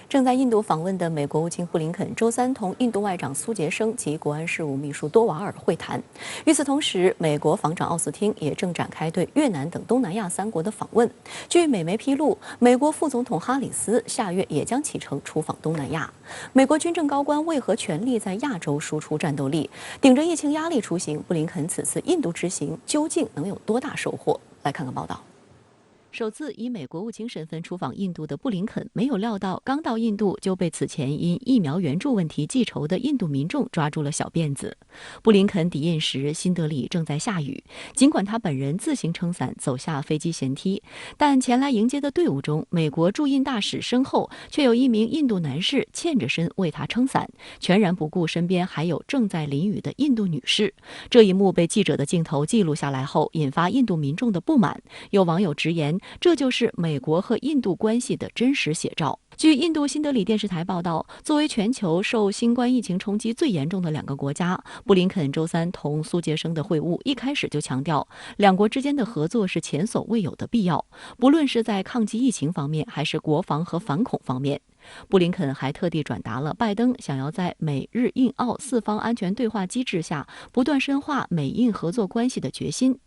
正在印度访问的美国国务卿布林肯周三同印度外长苏杰生及国安事务秘书多瓦尔会谈。与此同时，美国防长奥斯汀也正展开对越南等东南亚3国的访问。据美媒披露，美国副总统哈里斯下月也将启程出访东南亚。美国军政高官为何全力在亚洲输出战斗力？顶着疫情压力出行，布林肯此次印度之行究竟能有多大收获？来看看报道。首次以美国务卿身份出访印度的布林肯，没有料到刚到印度就被此前因疫苗援助问题记仇的印度民众抓住了小辫子。布林肯抵印时，新德里正在下雨，尽管他本人自行撑伞走下飞机舷梯，但前来迎接的队伍中，美国驻印大使身后却有一名印度男士欠着身为他撑伞，全然不顾身边还有正在淋雨的印度女士。这一幕被记者的镜头记录下来后，引发印度民众的不满。有网友直言，这就是美国和印度关系的真实写照。据印度新德里电视台报道，作为全球受新冠疫情冲击最严重的2个国家，布林肯周三同苏杰生的会晤一开始就强调，两国之间的合作是前所未有的必要，不论是在抗击疫情方面，还是国防和反恐方面。布林肯还特地转达了拜登想要在美日印澳4方安全对话机制下不断深化美印合作关系的决心。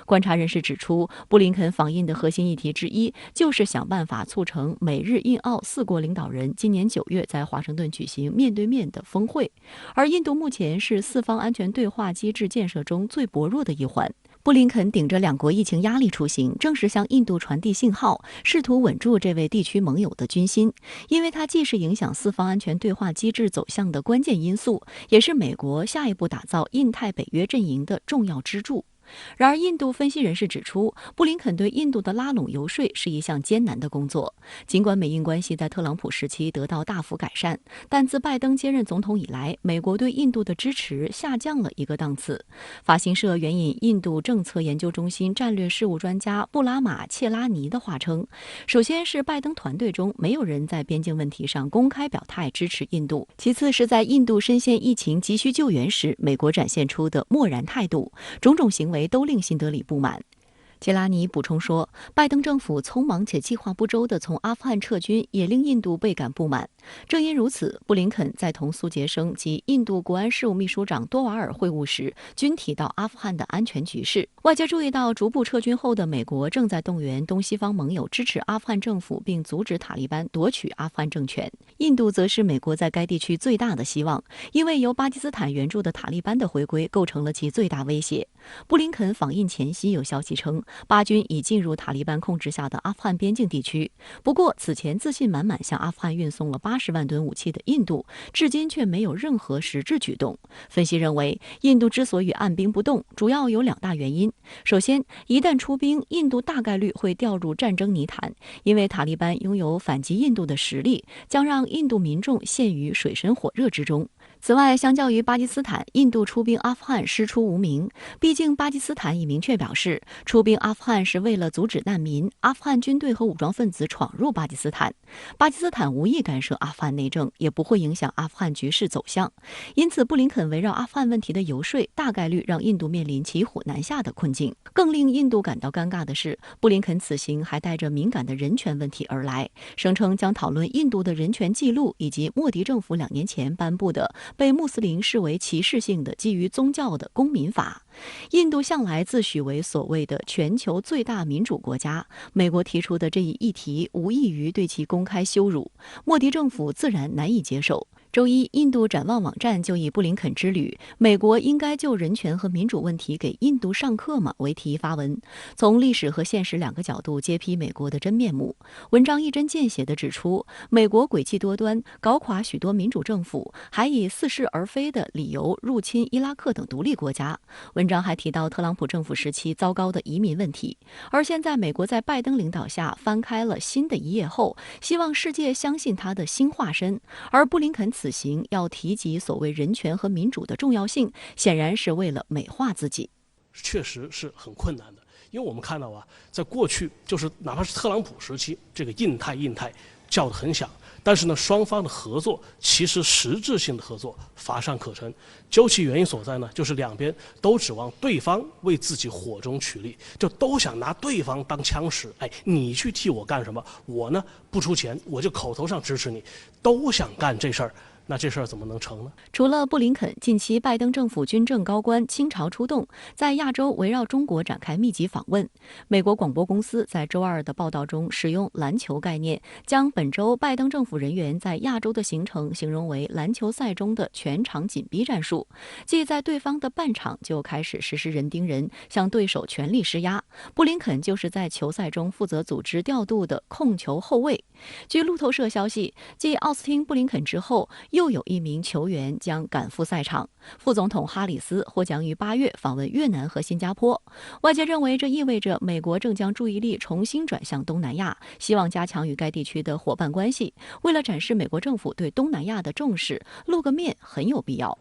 观察人士指出，布林肯访印的核心议题之一就是想办法促成美日印澳4国领导人今年9月在华盛顿举行面对面的峰会，而印度目前是4方安全对话机制建设中最薄弱的一环。布林肯顶着2国疫情压力出行，正是向印度传递信号，试图稳住这位地区盟友的军心，因为它既是影响4方安全对话机制走向的关键因素，也是美国下一步打造印太北约阵营的重要支柱。然而，印度分析人士指出，布林肯对印度的拉拢游说是一项艰难的工作。尽管美印关系在特朗普时期得到大幅改善，但自拜登接任总统以来，美国对印度的支持下降了一个档次。法新社援引印度政策研究中心战略事务专家布拉马切拉尼的话称，首先是拜登团队中没有人在边境问题上公开表态支持印度，其次是在印度深陷疫情急需救援时，美国展现出的漠然态度，种种行为都令新德里不满。切拉尼补充说，拜登政府匆忙且计划不周地从阿富汗撤军，也令印度倍感不满。正因如此，布林肯在同苏杰生及印度国安事务秘书长多瓦尔会晤时，均提到阿富汗的安全局势。外界注意到，逐步撤军后的美国正在动员东西方盟友支持阿富汗政府，并阻止塔利班夺取阿富汗政权。印度则是美国在该地区最大的希望，因为由巴基斯坦援助的塔利班的回归构成了其最大威胁。布林肯访印前夕，有消息称，巴军已进入塔利班控制下的阿富汗边境地区。不过，此前自信满满向阿富汗运送了80万吨武器的印度，至今却没有任何实质举动。分析认为，印度之所以按兵不动，主要有2大原因。首先，一旦出兵，印度大概率会掉入战争泥潭，因为塔利班拥有反击印度的实力，将让印度民众陷于水深火热之中。此外，相较于巴基斯坦，印度出兵阿富汗师出无名。毕竟，巴基斯坦已明确表示，出兵阿富汗是为了阻止难民、阿富汗军队和武装分子闯入巴基斯坦。巴基斯坦无意干涉阿富汗内政，也不会影响阿富汗局势走向。因此，布林肯围绕阿富汗问题的游说，大概率让印度面临骑虎难下的困境。更令印度感到尴尬的是，布林肯此行还带着敏感的人权问题而来，声称将讨论印度的人权记录以及莫迪政府2年前颁布的被穆斯林视为歧视性的基于宗教的公民法。印度向来自诩为所谓的全球最大民主国家，美国提出的这一议题无异于对其公开羞辱，莫迪政府自然难以接受。周一，印度展望网站就以布林肯之旅，美国应该就人权和民主问题给印度上课吗为题发文，从历史和现实2个角度揭批美国的真面目。文章一针见血地指出，美国诡计多端，搞垮许多民主政府，还以似是而非的理由入侵伊拉克等独立国家。文章还提到特朗普政府时期糟糕的移民问题，而现在美国在拜登领导下翻开了新的一页后，希望世界相信他的新化身。而布林肯此行要提及所谓人权和民主的重要性，显然是为了美化自己。确实是很困难的，因为我们看到啊，在过去就是哪怕是特朗普时期，这个印太叫得很响，但是呢，双方的合作其实实质性的合作乏善可陈。究其原因所在呢，就是两边都指望对方为自己火中取栗，就都想拿对方当枪使。哎，你去替我干什么？我呢不出钱，我就口头上支持你，都想干这事儿。那这事儿怎么能成呢？除了布林肯，近期拜登政府军政高官倾巢出动，在亚洲围绕中国展开密集访问。美国广播公司在周二的报道中使用篮球概念，将本周拜登政府人员在亚洲的行程形容为篮球赛中的全场紧逼战术，即在对方的半场就开始实施人盯人，向对手全力施压。布林肯就是在球赛中负责组织调度的控球后卫。据路透社消息，继奥斯汀、布林肯之后，又有一名球员将赶赴赛场。副总统哈里斯或将于8月访问越南和新加坡。外界认为，这意味着美国正将注意力重新转向东南亚，希望加强与该地区的伙伴关系。为了展示美国政府对东南亚的重视，露个面很有必要。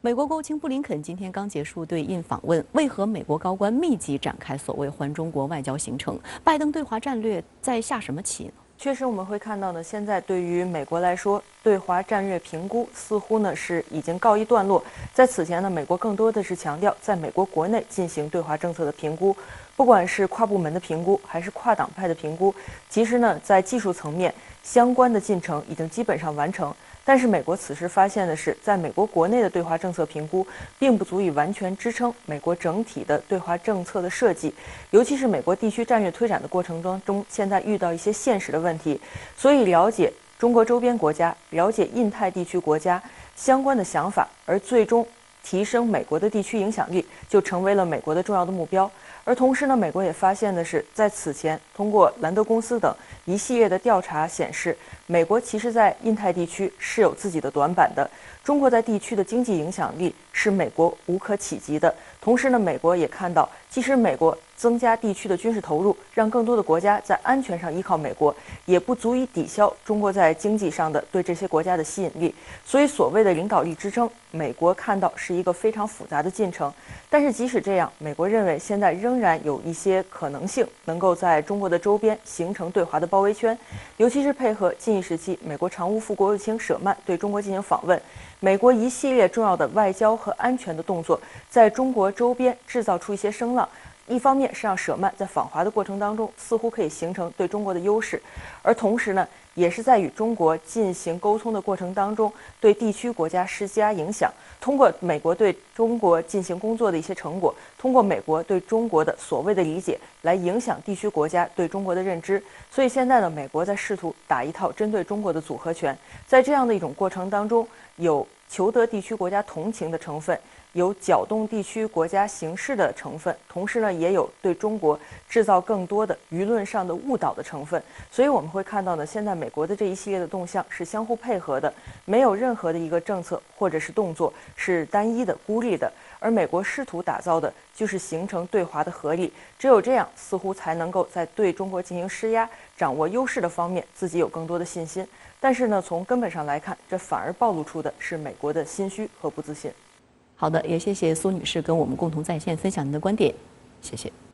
美国国务卿布林肯今天刚结束对印访问，为何美国高官密集展开所谓环中国外交行程？拜登对华战略在下什么棋呢？确实，我们会看到呢，现在对于美国来说，对华战略评估似乎呢是已经告一段落。在此前呢，美国更多的是强调在美国国内进行对华政策的评估，不管是跨部门的评估还是跨党派的评估，其实呢，在技术层面相关的进程已经基本上完成。但是美国此时发现的是，在美国国内的对华政策评估并不足以完全支撑美国整体的对华政策的设计，尤其是美国地区战略推展的过程当中，现在遇到一些现实的问题，所以了解中国周边国家、了解印太地区国家相关的想法，而最终提升美国的地区影响力，就成为了美国的重要的目标。而同时呢，美国也发现的是，在此前通过兰德公司等一系列的调查显示，美国其实在印太地区是有自己的短板的。中国在地区的经济影响力是美国无可企及的。同时呢，美国也看到，即使美国增加地区的军事投入，让更多的国家在安全上依靠美国，也不足以抵消中国在经济上的对这些国家的吸引力。所以，所谓的领导力支撑，美国看到是一个非常复杂的进程。但是即使这样，美国认为现在仍然有一些可能性能够在中国的周边形成对华的包围圈，尤其是配合近一时期美国常务副国务卿舍曼对中国进行访问，美国一系列重要的外交和安全的动作，在中国周边制造出一些声浪。一方面是让舍曼在访华的过程当中似乎可以形成对中国的优势，而同时呢，也是在与中国进行沟通的过程当中，对地区国家施加影响。通过美国对中国进行工作的一些成果，通过美国对中国的所谓的理解，来影响地区国家对中国的认知。所以现在呢，美国在试图打一套针对中国的组合拳，在这样的一种过程当中，有求得地区国家同情的成分，有搅动地区国家形势的成分，同时呢，也有对中国制造更多的舆论上的误导的成分。所以我们会看到呢，现在美国的这一系列的动向是相互配合的，没有任何的一个政策或者是动作是单一的、孤立的。而美国试图打造的就是形成对华的合力，只有这样，似乎才能够在对中国进行施压、掌握优势的方面，自己有更多的信心。但是呢，从根本上来看，这反而暴露出的是美国的心虚和不自信。好的，也谢谢苏女士跟我们共同在线分享您的观点，谢谢。